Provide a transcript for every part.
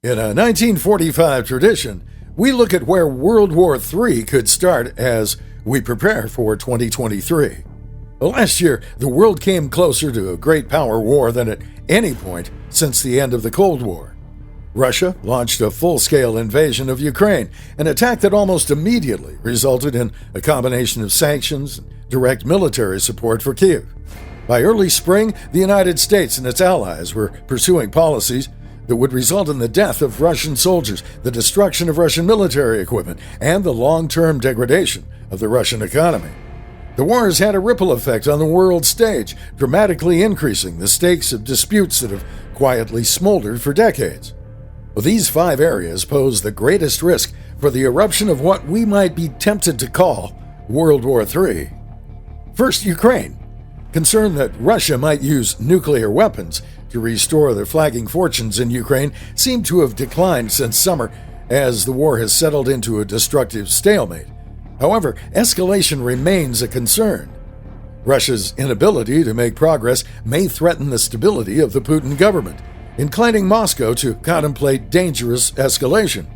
In a 1945 tradition, we look at where World War III could start as we prepare for 2023. Last year, the world came closer to a great power war than at any point since the end of the Cold War. Russia launched a full-scale invasion of Ukraine, an attack that almost immediately resulted in a combination of sanctions and direct military support for Kyiv. By early spring, the United States and its allies were pursuing policies that would result in the death of Russian soldiers, the destruction of Russian military equipment, and the long-term degradation of the Russian economy. The war has had a ripple effect on the world stage, dramatically increasing the stakes of disputes that have quietly smoldered for decades. Well, these 5 areas pose the greatest risk for the eruption of what we might be tempted to call World War III. First, Ukraine. Concern that Russia might use nuclear weapons to restore their flagging fortunes in Ukraine seem to have declined since summer as the war has settled into a destructive stalemate. However, escalation remains a concern. Russia's inability to make progress may threaten the stability of the Putin government, inclining Moscow to contemplate dangerous escalation.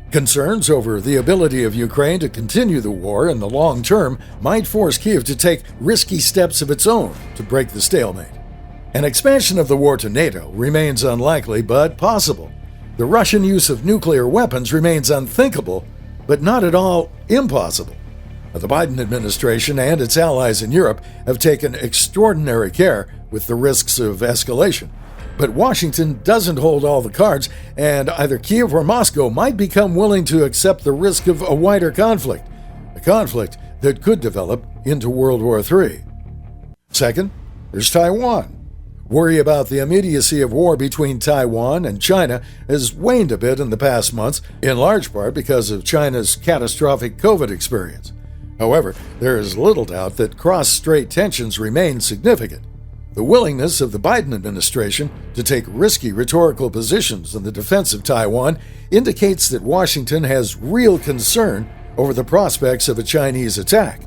Concerns over the ability of Ukraine to continue the war in the long term might force Kyiv to take risky steps of its own to break the stalemate. An expansion of the war to NATO remains unlikely but possible. The Russian use of nuclear weapons remains unthinkable, but not at all impossible. The Biden administration and its allies in Europe have taken extraordinary care with the risks of escalation. But Washington doesn't hold all the cards, and either Kyiv or Moscow might become willing to accept the risk of a wider conflict, a conflict that could develop into World War III. Second, there's Taiwan. Worry about the immediacy of war between Taiwan and China has waned a bit in the past months, in large part because of China's catastrophic COVID experience. However, there is little doubt that cross-strait tensions remain significant. The willingness of the Biden administration to take risky rhetorical positions in the defense of Taiwan indicates that Washington has real concern over the prospects of a Chinese attack.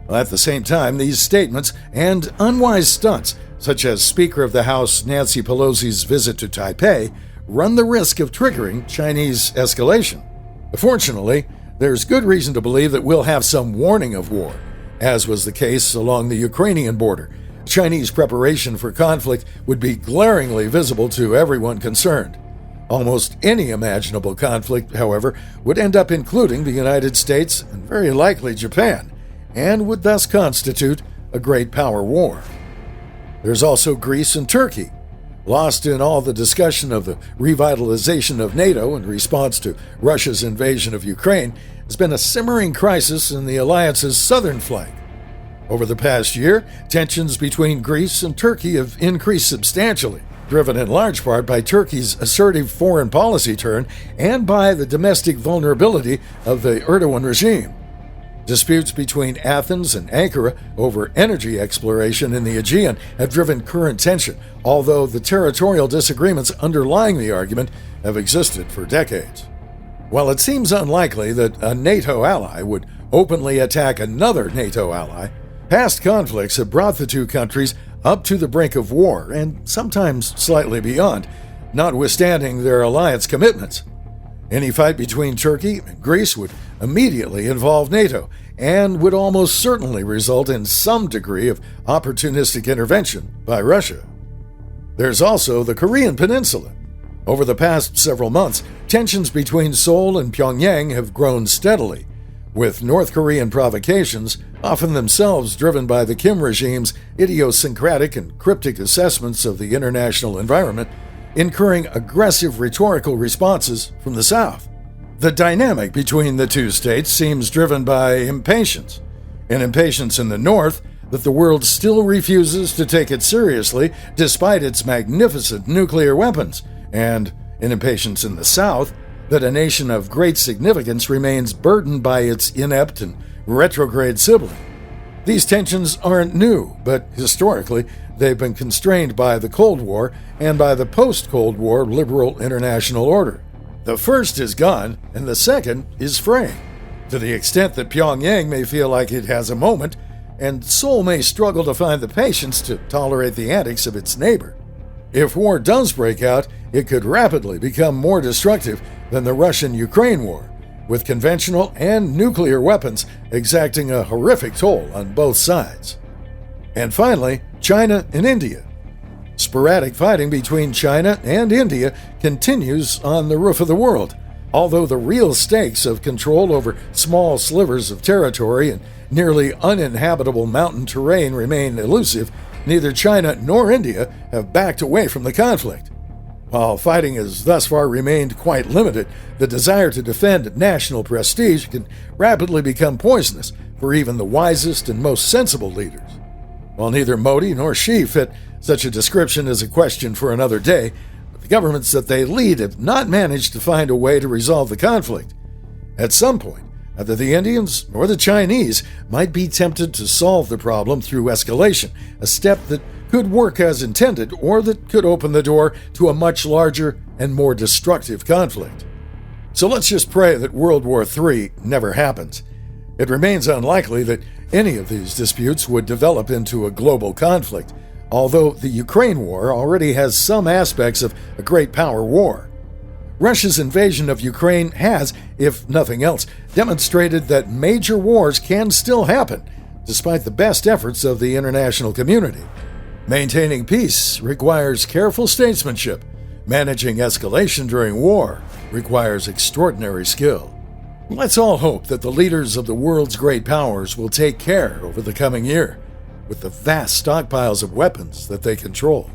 At the same time, these statements and unwise stunts, such as Speaker of the House Nancy Pelosi's visit to Taipei, run the risk of triggering Chinese escalation. Fortunately, there's good reason to believe that we'll have some warning of war, as was the case along the Ukrainian border. Chinese preparation for conflict would be glaringly visible to everyone concerned. Almost any imaginable conflict, however, would end up including the United States and very likely Japan, and would thus constitute a great power war. There's also Greece and Turkey. Lost in all the discussion of the revitalization of NATO in response to Russia's invasion of Ukraine has been a simmering crisis in the alliance's southern flank. Over the past year, tensions between Greece and Turkey have increased substantially, driven in large part by Turkey's assertive foreign policy turn and by the domestic vulnerability of the Erdogan regime. Disputes between Athens and Ankara over energy exploration in the Aegean have driven current tension, although the territorial disagreements underlying the argument have existed for decades. While it seems unlikely that a NATO ally would openly attack another NATO ally, past conflicts have brought the two countries up to the brink of war and sometimes slightly beyond, notwithstanding their alliance commitments. Any fight between Turkey and Greece would immediately involve NATO and would almost certainly result in some degree of opportunistic intervention by Russia. There's also the Korean Peninsula. Over the past several months, tensions between Seoul and Pyongyang have grown steadily, with North Korean provocations, often themselves driven by the Kim regime's idiosyncratic and cryptic assessments of the international environment, incurring aggressive rhetorical responses from the South. The dynamic between the two states seems driven by impatience, an impatience in the North that the world still refuses to take it seriously despite its magnificent nuclear weapons, and an impatience in the South that a nation of great significance remains burdened by its inept and retrograde sibling. These tensions aren't new, but historically they've been constrained by the Cold War and by the post-Cold War liberal international order. The first is gone, and the second is fraying, to the extent that Pyongyang may feel like it has a moment, and Seoul may struggle to find the patience to tolerate the antics of its neighbor. If war does break out, it could rapidly become more destructive than the Russian-Ukraine war, with conventional and nuclear weapons exacting a horrific toll on both sides. And finally, China and India. Sporadic fighting between China and India continues on the roof of the world. Although the real stakes of control over small slivers of territory and nearly uninhabitable mountain terrain remain elusive, neither China nor India have backed away from the conflict. While fighting has thus far remained quite limited, the desire to defend national prestige can rapidly become poisonous for even the wisest and most sensible leaders. While neither Modi nor Xi fit such a description is a question for another day, but the governments that they lead have not managed to find a way to resolve the conflict. At some point, either the Indians or the Chinese might be tempted to solve the problem through escalation, a step that could work as intended or that could open the door to a much larger and more destructive conflict. So let's just pray that World War III never happens. It remains unlikely that any of these disputes would develop into a global conflict, although the Ukraine war already has some aspects of a great power war. Russia's invasion of Ukraine has, if nothing else, demonstrated that major wars can still happen, despite the best efforts of the international community. Maintaining peace requires careful statesmanship. Managing escalation during war requires extraordinary skill. Let's all hope that the leaders of the world's great powers will take care over the coming year, with the vast stockpiles of weapons that they control.